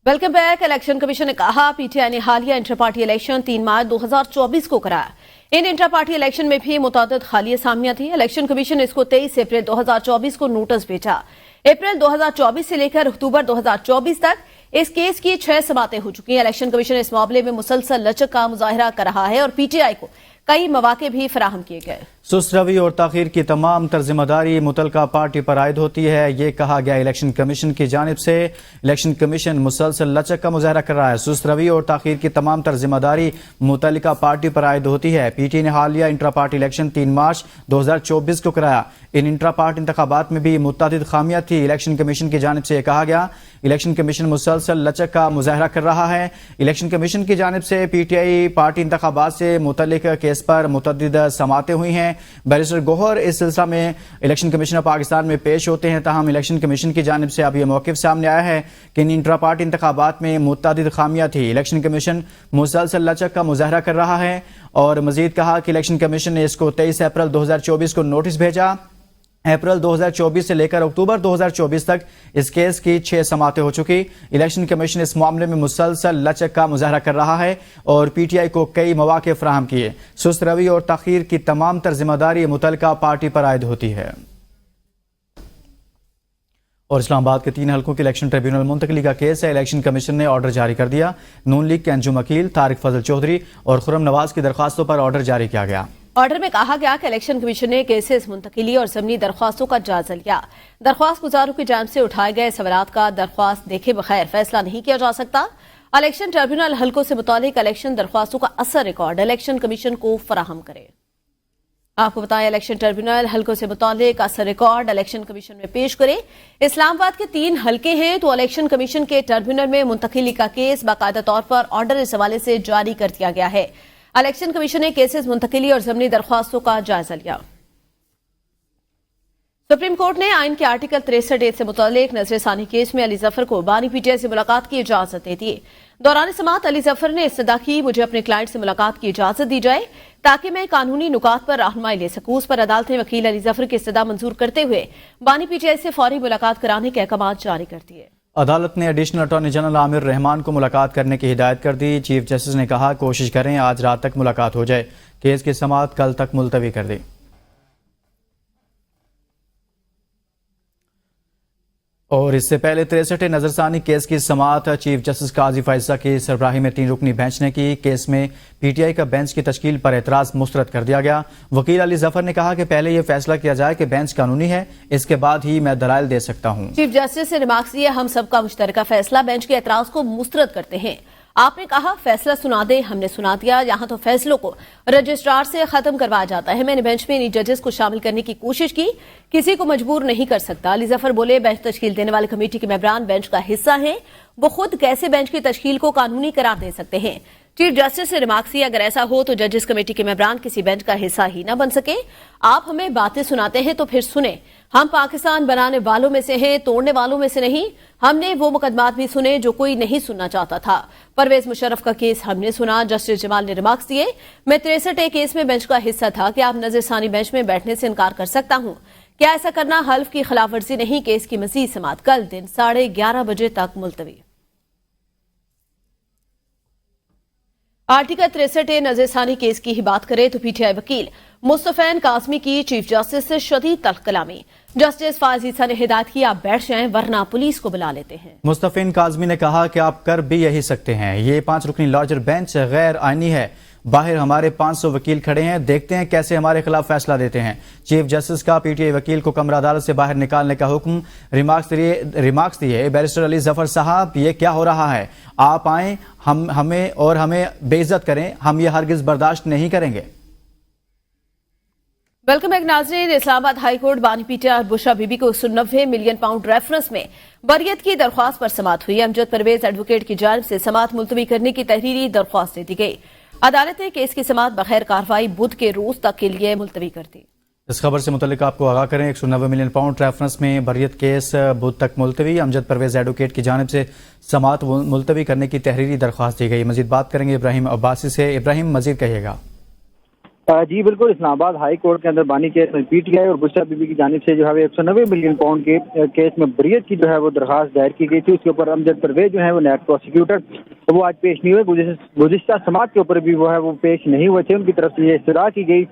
Welcome back. Election commission ने कहा PTI ने हालिया इंटर पार्टी इलेक्शन 3 मार्च 2024 को कराया। इन इंटर पार्टी इलेक्शन में भी मुतादिद खाली असामियां थी। इलेक्शन कमीशन ने इसको 23 अप्रैल 2024 को नोटिस भेजा। अप्रैल 2024 से लेकर अक्टूबर 2024 तक इस केस की 6 समातें हो चुकी हैं। इलेक्शन कमीशन इस मामले में मुसलसल लचक का मुजाहिरा कर रहा है और पीटीआई को कई मौके भी फराहम किए गए। सुस्त रवि और ताखीर की तमाम जिम्मेदारी मुतलका पार्टी पर आयद होती है, ये कहा गया इलेक्शन कमीशन की जानिब से। इलेक्शन कमीशन मुसलसल लचक का मुजाहरा कर रहा है। सुस्त रवि और ताखीर की तमाम जिम्मेदारी मुतलका पार्टी पर आयद होती है। पीटी ने हालिया इंट्रा पार्टी इलेक्शन 3 मार्च 2024 को कराया। इन इंट्रा पार्टी इंतखाबात में भी मुतअद्दिद खामियां थी। इलेक्शन कमीशन की जानिब से कहा गया इलेक्शन कमीशन मुसलसल लचक का मुजाहरा कर रहा है। इलेक्शन कमीशन की जानिब से पीटीआई पार्टी इंतखाबात से मुतल्लिक केस पर मुतअद्दिद समातें हुई हैं। बैरिस्टर गौहर इस सिलसिला में इलेक्शन कमीशन पाकिस्तान में पेश होते हैं। ताहम इलेक्शन कमीशन की जानिब से अब यह मौक़िफ़ सामने आया है कि इन इंट्रा पार्टी इंतखाबात में मुतअद्दिद खामियां थी। इलेक्शन कमीशन मुसलसल लचक का मुजाहरा कर रहा है और मजीद कहा कि इलेक्शन कमीशन ने इसको 23 अप्रैल 2024 को नोटिस भेजा। अप्रैल 2024 से लेकर अक्टूबर 2024 तक इस केस की 6 समातें हो चुकी। इलेक्शन कमीशन इस मामले में मुसलसल लचक का मुजाहरा कर रहा है और पीटीआई को कई मौके फराहम किए। सुस्त रवि और ताखीर की तमाम जिम्मेदारी मुतलका पार्टी पर आयद होती है। और इस्लामाबाद के 3 हलकों के इलेक्शन ट्रिब्यूनल मुंतकली का केस है। इलेक्शन कमीशन ने ऑर्डर जारी कर दिया। नून लीग के अंजुम अकील तारिक फजल चौधरी और खुर्रम नवाज की दरखास्तों पर ऑर्डर जारी किया गया। ऑर्डर में कहा गया कि इलेक्शन कमीशन ने केसेस मुंतकिली और ज़मीनी दरख्वास्तों का जायजा लिया। दरख्वास्त गुजारों की जानिब से उठाए गए सवालात का दरख्वास्त देखे बगैर फैसला नहीं किया जा सकता। इलेक्शन ट्रिब्यूनल हलकों से मुतालिक इलेक्शन दरख्वास्तों का असर रिकॉर्ड इलेक्शन कमीशन को फराहम करे। आपको बताएं इलेक्शन ट्रिब्यूनल हलकों से मुतालिक असर रिकॉर्ड इलेक्शन कमीशन में पेश करे। इस्लामाबाद के 3 हलके हैं तो इलेक्शन कमीशन के ट्रिब्यूनल में मुंतकिली का केस बाकायदा तौर पर ऑर्डर इस हवाले से जारी कर दिया गया है। इलेक्शन कमीशन ने केसेस मुंतकिली और ज़मीनी दरख्वास्तों का जायजा लिया। सुप्रीम कोर्ट ने आइन के आर्टिकल 63 से मुतालिक नजर सानी केस में अली जफर को बानी पीटीआई से मुलाकात की इजाजत दे दी। दौरान समात अली जफर ने इस्तदा की मुझे अपने क्लाइंट से मुलाकात की इजाजत दी जाए ताकि मैं कानूनी नुकात पर रहनुमाई ले सकूं। उस पर अदालत ने वकील अली जफर की इस्तदा मंजूर करते हुए बानी पीटीआई से फौरी मुलाकात कराने के अहकाम जारी कर दिए। अदालत ने additional attorney general Aamir Rahman को मुलाकात करने की हिदायत कर दी। चीफ जस्टिस ने कहा कोशिश करें आज रात तक मुलाकात हो जाए। केस की समाअत कल तक मुलतवी कर दी। और इससे पहले 63 नजरसानी केस की समाअत चीफ जस्टिस काजी फैसला की सरबराही में 3 रुकनी बेंच ने की। केस में पीटीआई का बेंच की तश्कील पर एतराज मुस्तरद कर दिया गया। वकील अली जफर ने कहा कि पहले यह फैसला किया जाए कि बेंच कानूनी है, इसके बाद ही मैं दलाइल दे सकता हूं। चीफ जस्टिस ने रिमार्क्स दिए हम सबका मुश्तरका फैसला बेंच के एतराज को मुस्तरद करते हैं। आपने कहा फैसला सुना दे, हमने सुना दिया। यहाँ तो फैसलों को रजिस्ट्रार से खत्म करवाया जाता है। मैंने बेंच में इन जजेस को शामिल करने की कोशिश की, किसी को मजबूर नहीं कर सकता। अली जफर बोले बेंच तश्कील देने वाली कमेटी के मेंबरान बेंच का हिस्सा हैं, वो खुद कैसे बेंच की तश्कील को कानूनी करार दे सकते हैं। चीफ जस्टिस ने रिमार्क किया अगर ऐसा हो तो जजेस कमेटी के मेंबरान किसी बेंच का हिस्सा ही न बन सके। आप हमें बातें सुनाते हैं तो फिर सुने। हम पाकिस्तान बनाने वालों में से हैं, तोड़ने वालों में से नहीं। हमने वो मुकदमात भी सुने जो कोई नहीं सुनना चाहता था। परवेज मुशर्रफ का केस हमने सुना। जस्टिस जमाल ने रिमार्क्स दिए मैं 63 केस में बेंच का हिस्सा था। क्या आप नजरसानी बेंच में बैठने से इनकार कर सकता हूं? क्या ऐसा करना हल्फ की खिलाफ वर्जी नहीं? केस की मजीद समाअत कल दिन 11:30 बजे तक मुलतवी। आर्टिकल 63 नजरसानी केस की ही बात करें तो पीटीआई वकील मुस्तफैन काज़मी की चीफ जस्टिस से शदीद तल्ख कलामी। जस्टिस फायज ईसा ने हिदायत की आप बैठ जाएं वरना पुलिस को बुला लेते हैं। मुस्तफैन काज़मी ने कहा कि आप कर भी यही सकते हैं। ये 5 रुकनी लार्जर बेंच गैर आईनी है। बाहर हमारे 500 वकील खड़े हैं, देखते हैं कैसे हमारे खिलाफ फैसला देते हैं। चीफ जस्टिस का पीटीआई वकील को कमरा अदालत से बाहर निकालने का हुक्म। रिमार्क्स दिए बैरिस्टर अली जफर साहब ये क्या हो रहा है? आप आए हमें बेइज्जत करें, हम ये हरगिज बर्दाश्त नहीं करेंगे। वेलकम बैक नाज़रीन। इस्लामाबाद हाई कोर्ट बानी पीटीआई और बुशरा बीबी को 190 मिलियन पाउंड रेफरेंस में बरियत की दरख्वास्त पर समाअत हुई। अमजद परवेज एडवोकेट की जानिब से समाअत मुलतवी करने की तहरीरी दरख्वास्त दे दी गई। अदालत ने केस की समाअत बगैर कार्रवाई बुध के रोज तक के लिए मुलतवी कर दी। इस खबर से मुतल्लिक आपको आगाह करें 190 मिलियन पाउंड रेफरेंस में बरियत केस बुध तक मुलतवी। अमजद परवेज एडवोकेट की जानिब से समाअत मुलतवी करने की तहरीरी दरख्वास्त दी गई। मजीद बात करेंगे इब्राहिम अब्बासी से। इब्राहिम मजीद कहिएगा। जी बिल्कुल, इस्लामाबाद हाई कोर्ट के अंदर बानी केस में पीटीआई और बुशरा बीबी की जानिब से जो है 190 मिलियन पाउंड के केस में बरियत की जो है वो दरखास्त दायर की गई थी। उसके ऊपर अमजद परवेज जो है वो नायब प्रोसिक्यूटर वो आज पेश नहीं हुए। गुज़िश्ता समात के ऊपर भी वो है वो पेश नहीं हुए थे। उनकी तरफ से ये इस्तदा की गई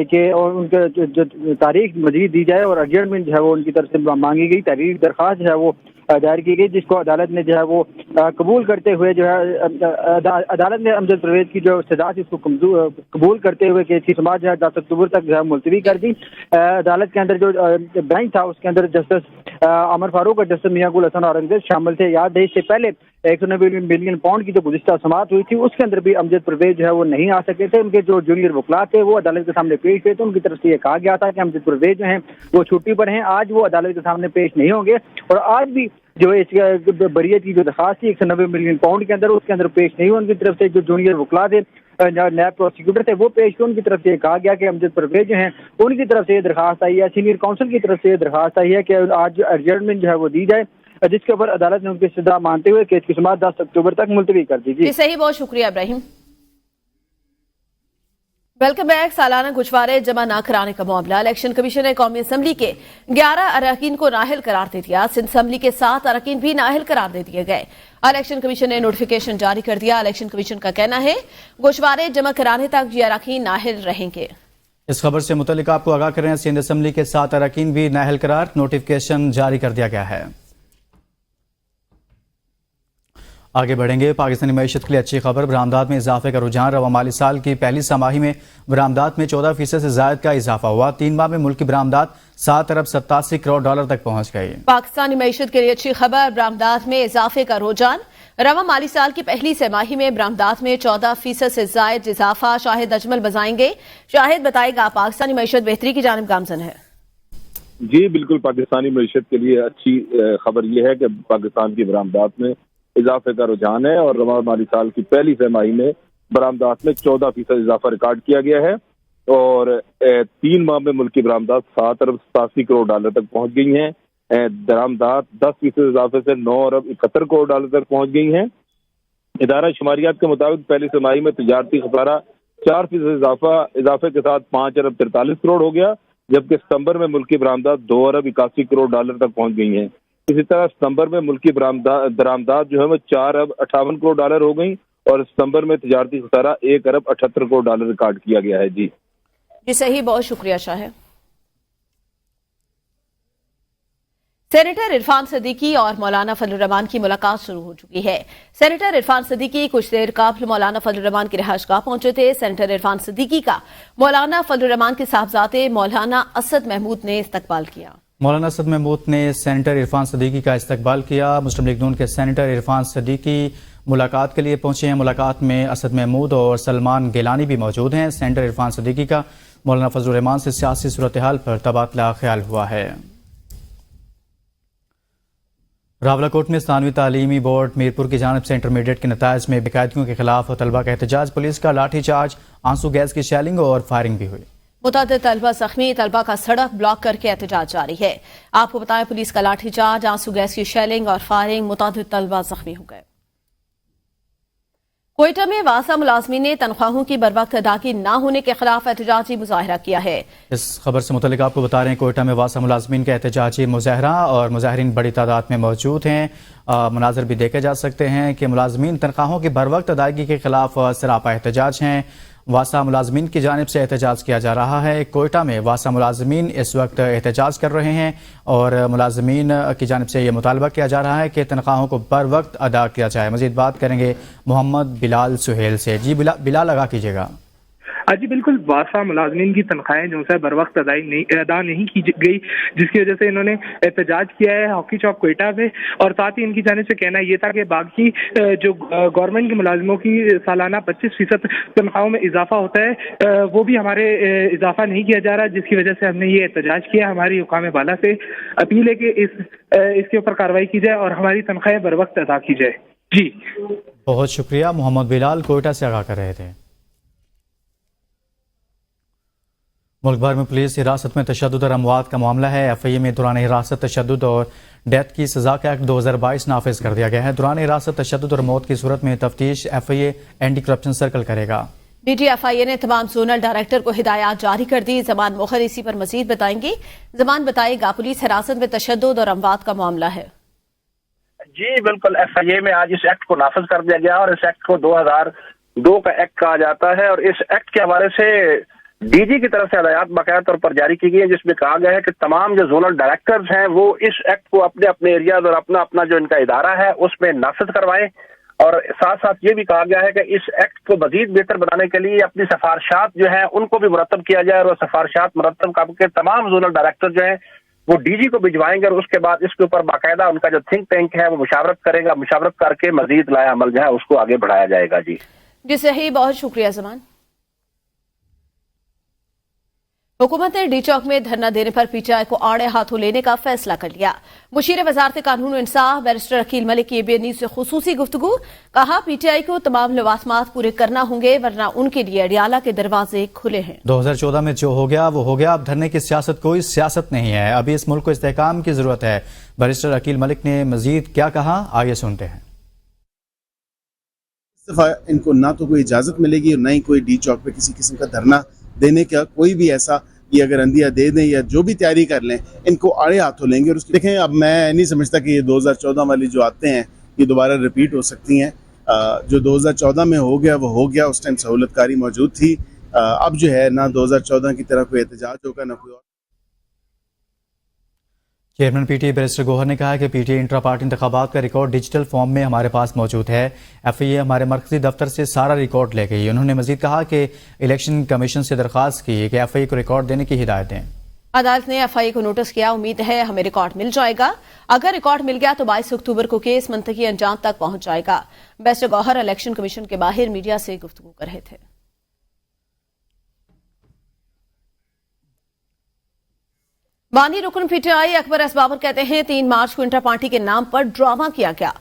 कि और उनके जो तारीख मजीद दी जाए और एडजर्नमेंट जो है वो उनकी तरफ से मांगी गई। तहरीर दरखास्त जो है वो दायर की गई, जिसको अदालत ने जो है वो कबूल करते हुए जो है अदालत ने अमजद परवेज की जो सजा थी उसको कबूल करते हुए केस की समाअत जो है 10 अक्टूबर तक जो है मुलतवी कर दी। अदालत के अंदर जो बेंच था उसके अंदर जस्टिस अमर फारूक और जस्टिस मियां गुल हसन औरंगजेब शामिल थे। याद है इससे पहले 190 मिलियन पाउंड की जो गुज़िश्ता समाअत हुई थी उसके अंदर भी अमजद परवेज जो है वो नहीं आ सके थे। उनके जो जूनियर वकला थे वो अदालत के सामने पेश हुए थे। उनकी तरफ से ये कहा गया था कि अमजद परवेज जो हैं वो छुट्टी पर हैं, आज वो अदालत के सामने पेश नहीं होंगे और आज भी जो इस बरियत की जो दरखास्त थी 190 मिलियन पाउंड के अंदर उसके अंदर पेश नहीं हुए। उनकी तरफ से जो जूनियर वकला थे नायब प्रोसिक्यूटर थे वो पेश हुए। उनकी तरफ से कहा गया कि अमजद परवेज जो हैं उनकी तरफ से ये दरखास्त आई है, सीनियर काउंसिल की तरफ से ये दरखास्त आई है कि आज एडजर्नमेंट जो है वो दी जाए, जिसके ऊपर अदालत ने उनकी सजा मानते हुए केस की समाअत 10 अक्टूबर तक मुलतवी कर दी। जी सही, बहुत शुक्रिया इब्राहिम। Welcome back. सालाना गुजवारे जमा न कराने का मामला, इलेक्शन कमीशन ने कौमी असम्बली के 11 अरकान को नाअहल करार दे दिया। सिंध असम्बली के 7 अरकान भी नाअहल करार दे दिए गए। इलेक्शन कमीशन ने नोटिफिकेशन जारी कर दिया। इलेक्शन कमीशन का कहना है गुजवारे जमा कराने तक ये अरकान नाअहल रहेंगे। इस खबर से मुतल्लिक आपको आगाह कर रहे हैं, सिंध असम्बली के 7 अरकान भी नाअहल करार, नोटिफिकेशन जारी कर दिया गया है। आगे बढ़ेंगे। पाकिस्तानी मईशत के लिए अच्छी खबर, बरामदात में इजाफे का रुझान। रवा माली साल की पहली छमाही में बरामदात में 14% से ज्यादा का इजाफा हुआ। 3 माह में मुल्क की बरामदात 7 अरब 87 करोड़ डॉलर तक पहुंच गई। पाकिस्तानी मईशत के लिए अच्छी खबर, बरामदात में इजाफे का रुझान। रवा माली साल की पहली छमाही में बरामदात में 14% से जायद इजाफा। शाहिद अजमल बताएंगे। शाहिद बताएगा, पाकिस्तानी मईशत बेहतरी की जानिब गामजन है। जी बिल्कुल, पाकिस्तानी मईशत के लिए अच्छी खबर यह है कि पाकिस्तान की बरामदात में इजाफे का रुझान है और रवा माली साल की पहली छमाही में बरामदात में 14% इजाफा रिकॉर्ड किया गया है और 3 माह में मुल्क की बरामदात 7 अरब 87 करोड़ डॉलर तक पहुंच गई हैं। बरामदात 10% इजाफे से 9 अरब 71 करोड़ डॉलर तक पहुंच गई हैं। इदारा शुमारियात के मुताबिक पहली छमाही में तजारती खसारा 4% इजाफे के साथ 5 अरब 43 करोड़ हो गया, जबकि सितंबर में मुल्क की बरामदात 2 अरब 81 करोड़ डॉलर तक पहुंच गई हैं। इसी तरह सितंबर में मुल्क की बरामदात जो है वो 4 अरब 58 करोड़ डॉलर हो गई और सितंबर में तजारती खसारा 1 अरब 78 करोड़ डॉलर रिकॉर्ड किया गया है। जी सही, बहुत शुक्रिया शाहिद। सेनेटर इरफान सिद्दीकी और मौलाना फजलुर रहमान की मुलाकात शुरू हो चुकी है। सेनेटर इरफान सिद्दीकी कुछ देर कबल मौलाना फजलुर रहमान की रिहाइशगाह पहुंचे थे। सेनेटर इरफान सिद्दीकी का मौलाना फजलुर रहमान के साहबजादे मौलाना असद महमूद ने इस्तकबाल किया। मौलाना असद महमूद ने सेनेटर इरफान सिद्दीकी का इस्तकबाल किया। मुस्लिम लीग नून के सेनेटर इरफान सिद्दीकी मुलाकात के लिए पहुंचे हैं। मुलाकात में असद महमूद और सलमान गिलानी भी मौजूद हैं। सेनेटर इरफान सिद्दीकी का मौलाना फजलुर रहमान से सियासी सूरत हाल पर तबादला ख्याल हुआ है। रावलाकोट में स्थानीय तालीमी बोर्ड मीरपुर की जानिब से इंटरमीडिएट के नताइज में बेकायदगियों के खिलाफ तलबा का एहतजाज, पुलिस का लाठी चार्ज, आंसू गैस की शेलिंग और फायरिंग भी हुई। मुतअद्दिद तलबा जख्मी, तलबा का सड़क ब्लॉक करके एहतजाज जारी है। आपको बताएं, पुलिस का लाठीचार्ज, आंसू गैस की शेलिंग और फायरिंग, मुतअद्दिद तलबा जख्मी हो गए। कोयटा में वासा मुलाजमीन ने तनख्वाहों की बरवक्त अदायगी न होने के खिलाफ एहतजाजी मुजाहरा किया है। इस खबर से मुतल्लिक आपको बता रहे हैं, कोयटा में वासा मुलाजमीन का एहतजाजी मुजाहरा और मुजाहरीन बड़ी तादाद में मौजूद हैं। मनाजर भी देखे जा सकते हैं कि मुलाजमीन तनख्वाहों की बरवक्त अदायगी के खिलाफ सरापा एहतजाज हैं। वासा मुलाजमीन की जानिब से एहतजाज किया जा रहा है। कोयटा में वासा मुलाजमीन इस वक्त एहतजाज कर रहे हैं और मुलाजमीन की जानिब से यह मुतालबा किया जा रहा है कि तनख्वाहों को बर वक्त अदा किया जाए। मजीद बात करेंगे मोहम्मद बिलाल सुहेल से। जी बिलाल लगा कीजिएगा। जी बिल्कुल, वासा मुलाजमीन की तनख्वाहें जो है बर वक्त अदा नहीं की गई, जिसकी वजह से इन्होंने एहतजाज किया है हॉकी चौक कोयटा में। और साथ ही इनकी जानिब से कहना ये था कि बाकी जो गवर्नमेंट के मुलाजमों की सालाना 25% तनख्वाहों में इजाफा होता है वो भी हमारे इजाफा नहीं किया जा रहा, जिसकी वजह से हमने ये एहतजाज किया। हमारी हुकाम बाला से अपील है कि इसके ऊपर कार्रवाई की जाए और हमारी तनख्वाहें बर वक्त अदा की जाए। जी बहुत शुक्रिया। मोहम्मद बिलाल कोयटा से आगाह कर रहे थे। मुल्क भर में पुलिस हिरासत में तशद्दुद और अमवात का मामला है। एफआईए में दौरान हिरासत तशद्दुद और डेथ की सजा का एक्ट 2022 नाफिज कर दिया गया है। दौरान हिरासत तशद्दुद और मौत की सूरत में तफ्तीश एफआईए एंटी करप्शन सर्कल करेगा। DGFIA ने तमाम जोनल डायरेक्टर को हिदायत जारी कर दी। जमान मोहर इसी पर मजीद बताएंगी। जमान बताएगा, पुलिस हिरासत में तशद्दुद और अमवात का मामला है। जी बिल्कुल, FIA में आज इस एक्ट को नाफिज कर दिया गया और इस एक्ट को 2002 का एक्ट कहा जाता है और इस एक्ट के हवाले से DG की तरफ से हिदायत बाकायदा तौर पर जारी की गई है, जिसमें कहा गया है कि तमाम जो जोनल डायरेक्टर्स हैं वो इस एक्ट को अपने अपने एरियाज और अपना अपना जो इनका इदारा है उसमें नाफिज करवाएं। और साथ साथ ये भी कहा गया है कि इस एक्ट को मजीद बेहतर बनाने के लिए अपनी सिफारिशात जो है उनको भी मुरतब किया जाए और सिफारिशात मुरतब करके तमाम जोनल डायरेक्टर जो है वो DG को भिजवाएंगे और उसके बाद इसके ऊपर बाकायदा उनका जो थिंक टैंक है वो मुशावरत करेगा। मुशावरत करके मजीद लाया अमल जो है उसको आगे बढ़ाया जाएगा। जी सही, बहुत शुक्रिया जमान। हुकूमत ने डी चौक में धरना देने पर PTI को आड़े हाथों लेने का फैसला कर लिया। मुशीर वजारत कानून और इंसाफ बैरिस्टर अकील मलिक की ABN न्यूज़ से खुसूसी गुफ्तगू। कहा, PTI को तमाम लवाजमात पूरे करना होंगे वरना उनके लिए अडियाला के दरवाजे खुले हैं। 2014 में जो हो गया वो हो गया। अब धरने की सियासत कोई सियासत नहीं है। अभी इस मुल्क को इस्तेहकाम की जरूरत है। बैरिस्टर अकील मलिक ने मजीद क्या कहा, आइए सुनते हैं। इनको ना तो कोई इजाजत मिलेगी और ना ही कोई डी चौक पे किसी किस्म का धरना देने का कोई भी ऐसा, ये अगर अंदिया दे दें या जो भी तैयारी कर लें, इनको आड़े हाथों लेंगे। और उसकी देखें, अब मैं नहीं समझता कि ये 2014 वाली जो आते हैं ये दोबारा रिपीट हो सकती हैं। जो 2014 में हो गया वो हो गया, उस टाइम सहूलतकारी मौजूद थी। अब जो है ना 2014 की तरह कोई एहतजाज होगा ना कोई और। चेयरमैन PTI बैरिस्टर गौहर ने कहा कि PTI इंट्रा पार्टी इंतखाबात का रिकॉर्ड डिजिटल फॉर्म में हमारे पास मौजूद है। FIA हमारे मरकजी दफ्तर से सारा रिकॉर्ड ले गई। उन्होंने मजीद कहा कि इलेक्शन कमीशन से दरख्वास्त की कि FIA को रिकॉर्ड देने की हिदायत दें। अदालत ने FIA को नोटिस किया। उम्मीद है हमें रिकॉर्ड मिल जाएगा। अगर रिकॉर्ड मिल गया तो 22 अक्टूबर को केस मंतकी अंजाम तक पहुंच जाएगा। बैरिस्टर गौहर इलेक्शन कमीशन के बाहर मीडिया से गुफ्तगू कर रहे थे। बानी रुकन PTI अकबर असबाबर कहते हैं 3 मार्च को इंटर पार्टी के नाम पर ड्रामा किया गया।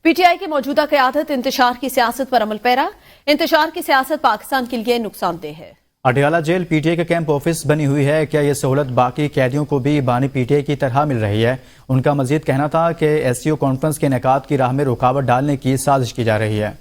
PTI की मौजूदा क़यादत इंतशार की सियासत पर अमल पैरा। इंतशार की सियासत पाकिस्तान के लिए नुकसानदेह है। अडियाला जेल PTI का कैंप ऑफिस बनी हुई है। क्या ये सहूलत बाकी कैदियों को भी बानी PTI की तरह मिल रही है? उनका मजीद कहना था कि SCO कॉन्फ्रेंस के इनेकाद की राह में रुकावट डालने की साजिश की जा रही है।